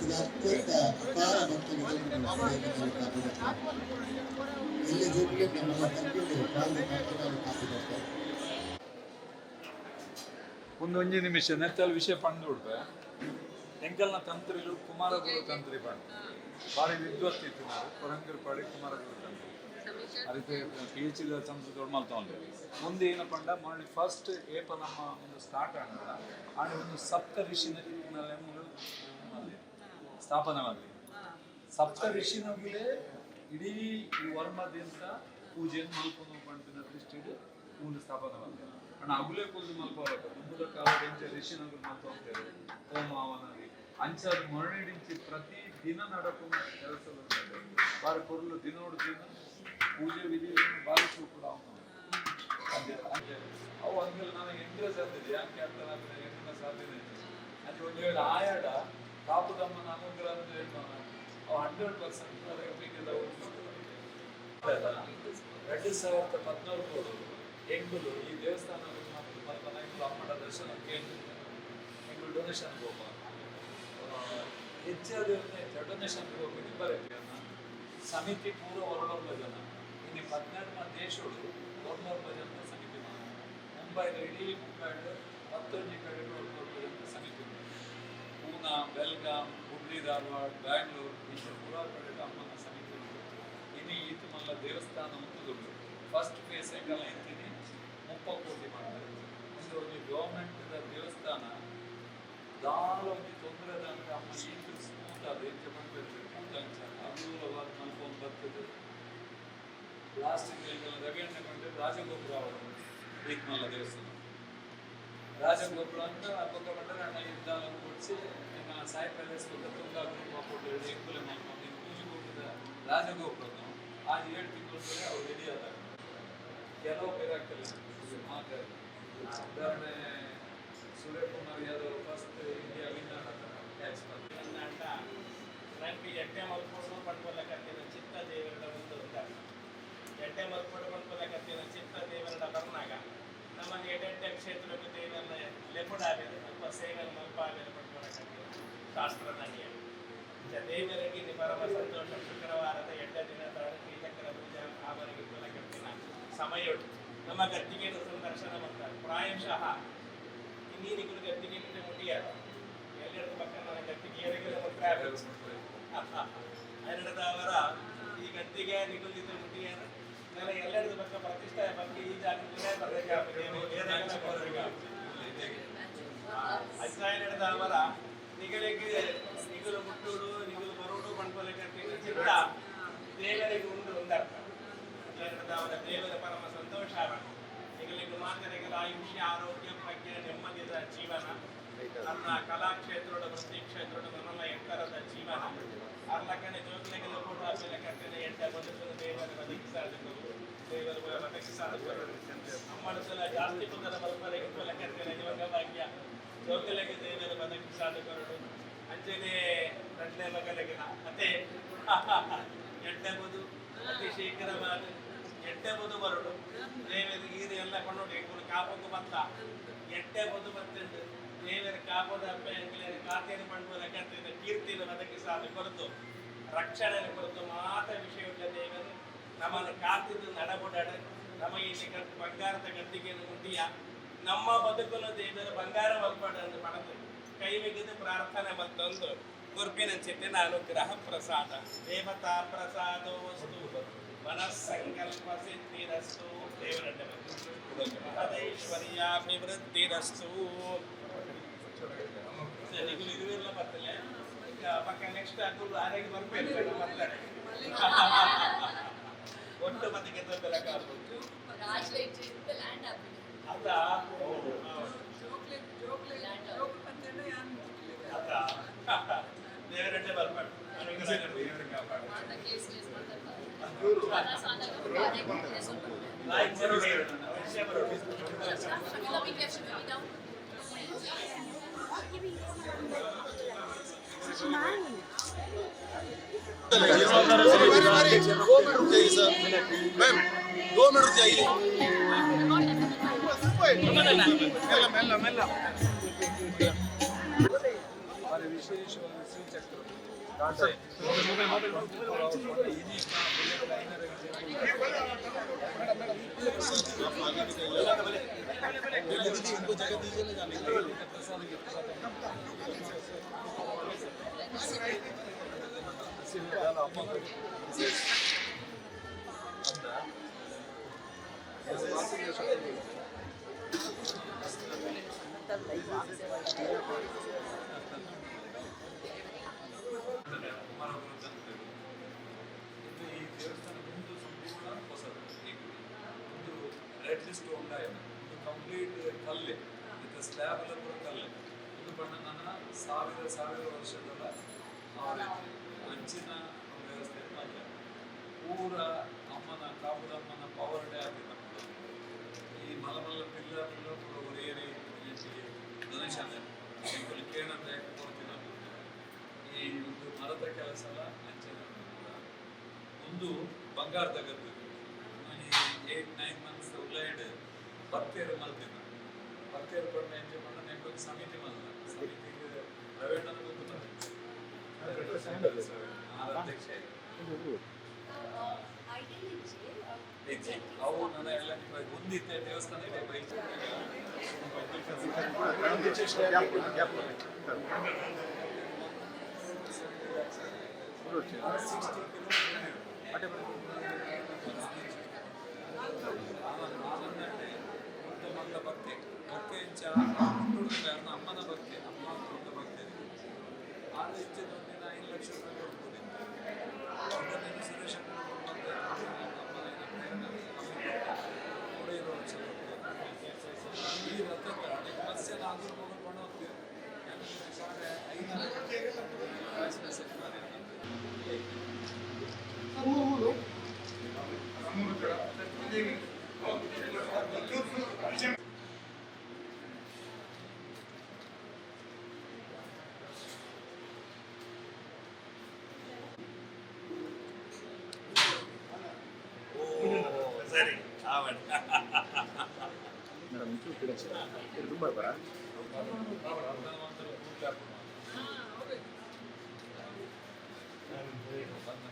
ಇದು ಅತ್ಯಂತ ಅಪಾರ ಭಕ್ತರಿಗೆ ಇಲ್ಲಿ ಜೊತೆಗೆ ನಮ್ಮ ತಂಗಿಗಳು ಕಾಪಿದ್ದಾರೆ. ಒಂದೊಂದು ನಿಮಿಷ ನೆತ್ತಲ್ಲಿ ವಿಷಯ ಪಂಡು ಉಡ್ಪೆ ಎಂಕಲ್ನ ತಂತ್ರಿಲು ಕುಮಾರಗುರು ತಂತ್ರಿ ಪಂಡು ಬಾರಿ ವಿದ್ವತ್ ಇತ್ತು ನಾವು ಕೊರಂಗರ್ ಪಾಡಿ ಕುಮಾರಗುರು ತಂತ್ರಿ ಅದಕ್ಕೆ PhD ಸಂಸ್ಕೃತ ಮಲ್ತೊಂಡೆ ಮುಂದೆ ಏನಪ್ಪ ಅಂಡ ಮಾಡಿ ಫಸ್ಟ್ ಏಪ ನಮ್ಮ ಒಂದು ಸ್ಟಾರ್ಟ್ ಆಗ ಆಗ ಒಂದು ಸಪ್ತ ಋಷಿನಲ್ಲಿ ಸ್ಥಾಪನೆ ಮಾಡಿ ಸಪ್ತ ಋಷಿನಲ್ಲೇ ಇಡೀ ಈ ವರ್ಮದಿಂದ ಪೂಜೆಯನ್ನು ಮಲ್ಕೊಂಡು ಪಂಪಿನ ದೃಷ್ಟಿಗೆ ಒಂದು ಸ್ಥಾಪನೆ ಮಾಡಿದೆ ಅಣ್ಣ ಅಗುಲೇ ಕೂದು ಮಲ್ಕೋಬೇಕು ಮುಂಬುದ ಕಾಲದಿಂದ ಋಷಿನಗರು ಮತ್ತು ಹೋಗ್ತೇವೆ ಹೋಮಾವನಾಗಿ ಅಂಚಾದ ಮರಣಿಡಿಂಚಿ ಪ್ರತಿ ದಿನ ನಡಕುವ ಕೆಲಸಗಳು ಬಾರಿ ಕೊರಲು ದಿನೋಡು ದಿನ ಪೂಜೆ ವಿಧಿಗಳನ್ನು ಬಾರಿ ಕೂಡ ಅವು ಹಂಗೆಲ್ಲ ನನಗೆ ಇಂಟ್ರೆಸ್ಟ್ ಆಗ್ತದೆ ಯಾಕೆ ಆಗ್ತದೆ ಹೆಣ್ಣಿನ ಸಾಧ್ಯತೆ ಅದು ಒಂದು ವೇಳೆ ಆಯಾಡ ಕಾಪುದಮ್ಮನ ಅನುಗ್ರಹ ಅಂತ ಹೇಳ್ತಾನೆ ಅವು 100% 2014 ಎಂಗುಲು ಈ ದೇವಸ್ಥಾನ ಮಲ್ಪನ ಎಂಗುಲು ಅಮ್ಮನ ದರ್ಶನ ಎಂಗುಲು ಡೊನೇಷನ್ ಹೋಗ ಹೆಚ್ಚಾದ ಡೊನೇಷನ್ ಹೋಗಿ ಬರುತ್ತೆ ಸಮಿತಿ ಪೂರ ಹೊರಬರ್ಬ ಜನ ಇನ್ನು 12 ದೇಶಗಳು ಹೊರಬರ್ಬ ಜನ ಸಮಿತಿ ಮುಂಬೈದ ಇಡೀ ಮುಂಬೈಡ್ 11 ಕಡೆ ಹೊರಬರ್ಬ ಜನ ಸಮಿತಿ ಪೂನಾ ಬೆಲ್ಗಾಂ ಹುಬ್ಳಿ ಧಾರವಾಡ ಬ್ಯಾಂಗ್ಳೂರು ಇಷ್ಟು ಪೂರ ಕಡೆ ಅಮ್ಮನ ಸಮಿತಿ ಇನ್ನು ಈತು ಮಲ್ಲ ದೇವಸ್ಥಾನ ಒಂದು ಫಸ್ಟ್ ಫೇಸ್ ಹೆಂಗಲ್ಲ ಎಂತೀನಿ 30 ಕೋಟಿ ಮಾಡ್ತಾರೆ ಇದು ಒಂದು ಗೌರ್ಮೆಂಟ್ ದೇವಸ್ಥಾನ ದಾಳ ಒಂದು ತೊಂದರೆ ಅಂದ್ರೆ ಅಮ್ಮ ಈತು ಸ್ಮೂತ್ ಅದು ಹೆಚ್ಚು ಮಾಡ್ಬೇಕು ಅನುಕೂಲವಾದ ಮಲ್ಕೊಂಡು ಬರ್ತದೆ ಪ್ಲಾಸ್ಟಿಕ್ ರವಿಯಣ್ಣ ಕೊಂಡು ರಾಜಗೋಪುರ ಅವರು ಈತ್ಮಲ್ಲ ದೇವಸ್ಥಾನ ರಾಜಗೋಪುರ ಅಂತ ಪಕ್ಕ ಬಂದರೆ ಅಣ್ಣ ಯುದ್ಧ ಕೊಡಿಸಿ ನಿಮ್ಮ ಸಾಯಿ ಪ್ಯಾಲೇಸ್ ತುಂಗ ಗ್ರೂಪ್ ಎಂಕುಲೆ ಮಾಡ್ಕೊಂಡು ಪೂಜೆ ಕೊಟ್ಟಿದ್ದ ರಾಜಗೋಪುರನು ಆ 7 ತಿಂಗಳು ಅವ್ರು ರೆಡಿ ಆದಾಗ ಕೆಲವು ಬೇರಾಗ್ತಿಲ್ಲ ಉದಾಹರಣೆ Suryakumar Yadav first India winner tax ಅಂತ ನನಗೆ ಎಟ್ಟೆ ಮಲ್ಕೊಂಡು ಪಡ್ಕೊಲ್ಲ ಕತ್ತಿನ ಚಿತ್ತ ದೇವರ ಒಂದು ಎಟ್ಟೆ ಮಲ್ಕೊಂಡು ಪಡ್ಕೊಲ್ಲ ಕತ್ತಿನ ಚಿತ್ತ ದೇವರ ಬರ್ನಾಗ ನಮ್ಮನ್ನು ಎಡೆಡ್ಡೆ ಕ್ಷೇತ್ರಕ್ಕೆ ದೇವರ ಲೆಪುಡಾಗಲಿ ಸ್ವಲ್ಪ ಸೇವೆ ಮಲ್ಪ ಆಗಲಿ ಪಡ್ಕೊಲ್ಲ ಕತ್ತಿನ ಶಾಸ್ತ್ರದ ನಿಯಮ ದೇವರಿಗೆ ಪರಮ ಸಂತೋಷ ಶುಕ್ರವಾರದ 8 ದಿನದ ಶ್ರೀಚಕ್ರ ಪೂಜಾ ಆವರಿಗೆ ಕತ್ತಿನ ಸಮಯ ನಮ್ಮ ಗದ್ದಿಗೆ ಸಂದರ್ಶನ ಮಾಡ್ತಾರೆ ಪ್ರಾಯಶಃ ಇನ್ನೀನಿಗಳು ಗದ್ದಿಗೆ ಮುಟ್ಟಿಯಾರ ಎಲ್ಲೆರಡು ಪಕ್ಕ ನನ್ನ ಗದ್ದಿಗೆ ಅವರ ಈ ಗದ್ದಿಗೆ ನಿಗುಲಿತ ಮುಟ್ಟಿಯಾರ ನನ್ನ ಎಲ್ಲೆರಡು ಪಕ್ಕ ಪ್ರತಿಷ್ಠೆ ಬಗ್ಗೆ ಈ ಜಾಗದಲ್ಲೇ ಅಜ್ಜಾಯನದ ಅವರ ನಿಗಳಿಗೆ ನಿಗುಲು ಮುಟ್ಟುಡು ನಿಗುಲು ಬರುವುದು ಪಂಡ್ಕೊಲಿಕ್ಕೆ ಚಿತ್ತ ದೇವರಿಗೆ ಒಂದರ್ಥ ಅವರ ದೇವರ ಪರಮ ಸಂತೋಷ ನಿಗಲಿಗೆ ಮಾತರಿಗಳ ಆಯುಷ್ಯ ಆರೋಗ್ಯ ಪ್ರಜ್ಞೆ ನೆಮ್ಮದಿಯ ಜೀವನ ನನ್ನ ಕಲಾಕ್ಷೇತ್ರದ ವೃತ್ತಿ ಕ್ಷೇತ್ರದ ನನ್ನ ಎತ್ತರದ ಜೀವನ ಅರ್ಲಕನೆ ಜೋಗ್ಲೆಗೆಲ್ಲ ಕೂಡ ಆಮೇಲೆ ಕಟ್ಟಿನ ಎಂಟ ಬದುಕಲು ದೇವರ ಬದುಕಿಸಾದರು ದೇವರು ಬದುಕಿಸಾದರು ಅಮ್ಮಡಿಸಲ ಜಾಸ್ತಿ ಕುಂದರ ಬಲ್ಪಲೆಗೆ ಕೊಲ ಕಟ್ಟಿನ ನಿವಾಗ ಭಾಗ್ಯ ಜೋಗ್ಲೆಗೆ ದೇವರ ಬದುಕಿಸಾದರು ಅಂಜನೆ ತಂದೆ ಮಗಲಿಗಿನ ಅತೆ ಎಡ್ಡೆ ಬದು ಅತಿ ಶೀಘ್ರವಾದ ಎಡ್ಡೆ ಬದು ಬರಡು ದೇವರ ಗೀರಿ ಎಲ್ಲ ಕೊಂಡೋಡಿ ಕಾಪಕ್ಕೆ ಬಂತ ಎಡ್ಡೆ ಬದು ಬರ್ತಂಡು ದೇವರ ಕಾಪದ ಅಪ್ಪೆಯಲ್ಲಿ ಖಾತೆಯನ್ನು ಮಾಡ್ಬೋದು ಕಟ್ಟಿದ ಕೀರ್ತಿಯನ್ನು ಬದುಕಿಸಾದ ಕೊರತು ರಕ್ಷಣೆ ಕೊರತು ಮಾತ ವಿಷಯವುಳ್ಳ ದೇವರು ನಮ್ಮನ್ನು ಕಾತಿದ್ದು ನಡಬುಡಾಡ ನಮ್ಮ ಇಲ್ಲಿ ಬಂಗಾರದ ಗದ್ದಿಗೆಯನ್ನು ಮುಟ್ಟಿಯ ನಮ್ಮ ಬದುಕನ್ನು ದೇವರ ಬಂಗಾರ ಮಲ್ಪಡನ್ನು ಪಡೆದು ಕೈ ಮುಗಿದು ಪ್ರಾರ್ಥನೆ ಮತ್ತೊಂದು ಗುರುಪಿನ ಚಿತ್ತಿನ ಅನುಗ್ರಹ ಪ್ರಸಾದ ದೇವತಾ ಪ್ರಸಾದೋ ವಸ್ತು ಮನಸ್ಸಂಕಲ್ಪ ಸಿದ್ಧಿರಸ್ತು ದೇವರಡ್ಡ ಮಹದೇಶ್ವರ್ಯಾಭಿವೃದ್ಧಿರಸ್ತು ಇದುವೆಲ್ಲ ಬರ್ತಲ್ಲ ಪಕ್ಕ ನೆಕ್ಸ್ಟ್ ಹಾಕೊಂಡು ಆರೋಗ್ಯ ಬರ್ಬೇಕು ಬರ್ತಾರೆ ಒಟ್ಟು ಮತ್ತಿಗೆ ತೊಂದರೆಗಾಗ್ಬೋದು ಅದ ದೇವರಡ್ಡೆ ಬರ್ಬಾರ್ದು ದೇವರ ಕಾಪಾಡು दो मिनट चाहिए ವಿಶೇಷವಾದ ಶ್ರೀಚಕ್ರ ಕುಮಾರಗುರು ಅಂತ ಇದು ಈ ದೇವಸ್ಥಾನ ಮುಂದೆ ಸಂಪೂರ್ಣ ಹೊಸದು ಈ ಗುಡಿ ಒಂದು ರೆಡ್ ಲಿಸ್ಟ್ ಉಂಟಾಯ ಒಂದು ಕಂಪ್ಲೀಟ್ ಕಲ್ಲೆ ಇದು ಸ್ಲ್ಯಾಬ್ ಎಲ್ಲ ಕೂಡ ಕಲ್ಲೆ ಒಂದು ಬಣ್ಣ ನನ್ನ ಸಾವಿರ ವರ್ಷದಲ್ಲ ಅವರೈತಿ ಅಂಚಿನ ವ್ಯವಸ್ಥೆ ಮಾತ್ರ ಪೂರ ಅಮ್ಮನ ಕಾಪುದಮ್ಮನ ಪವರ್ ಡೇ ಆಗಿದೆ ಈ ಮಲಮಲ್ಲ ಪಿಲ್ಲರ್ ಕೂಡ ಏರಿ ಡೊನೇಷನ್ ಎಂಕುಲು ಕೇಳಂತ ಕೊಡ್ತೀನಿ ಈ ಒಂದು ಮರದ ಕೆಲಸ ಎಲ್ಲ ಅಂಚಿನ ಒಂದು ಬಂಗಾರದ ಗದ್ದು 8-9 months ಉಳ್ಳಾಯ್ಡ್ ಬರ್ತೇರು ಮಲ್ತಿದ್ದ ಬರ್ತೇರು ಪಡ್ನ ಎಂಜೆ ಪಡ್ನ ನೆಕ್ಕೊಂದು ಸಮಿತಿ ಮಲ್ದ ಸಮಿತಿಗೆ ಪ್ರವೇಣನ ಗೊತ್ತುತ್ತಾರೆ ಅಧ್ಯಕ್ಷ ಐತಿ ಅವು ನನ್ನ ಎಲ್ಲ ಒಂದಿತ್ತೆ ದೇವಸ್ಥಾನ ಇದೆ ಬೈಕ್ ಮಲ್ಲ ಭಕ್ತಿ ಭಕ್ತಿ ಅಮ್ಮನ ಭಕ್ತಿ ಅಮ್ಮ ದೊಡ್ಡ ಭಕ್ತಿ ಆದ ಇಚ್ಛೆ ದೊಡ್ಡ 5 ಲಕ್ಷ ರೂಪಾಯಿ ಕೊಡ್ಬೋದು ಸುರೇಶ್ ಅಮ್ಮನ ಕೂಡ ಇರೋ ಈ ರಥಕ್ಕೆ ಮತ್ಸ್ಯ ನಾಗೂರು ಹೋಗ್ಕೊಂಡು ಹೋಗ್ತೀವಿ ಸರಿ ಆವಣ ಮೇಡಮ್ ಒಂಚೂರು ಕಡೆ ತುಂಬ ಬರ ಬಂದ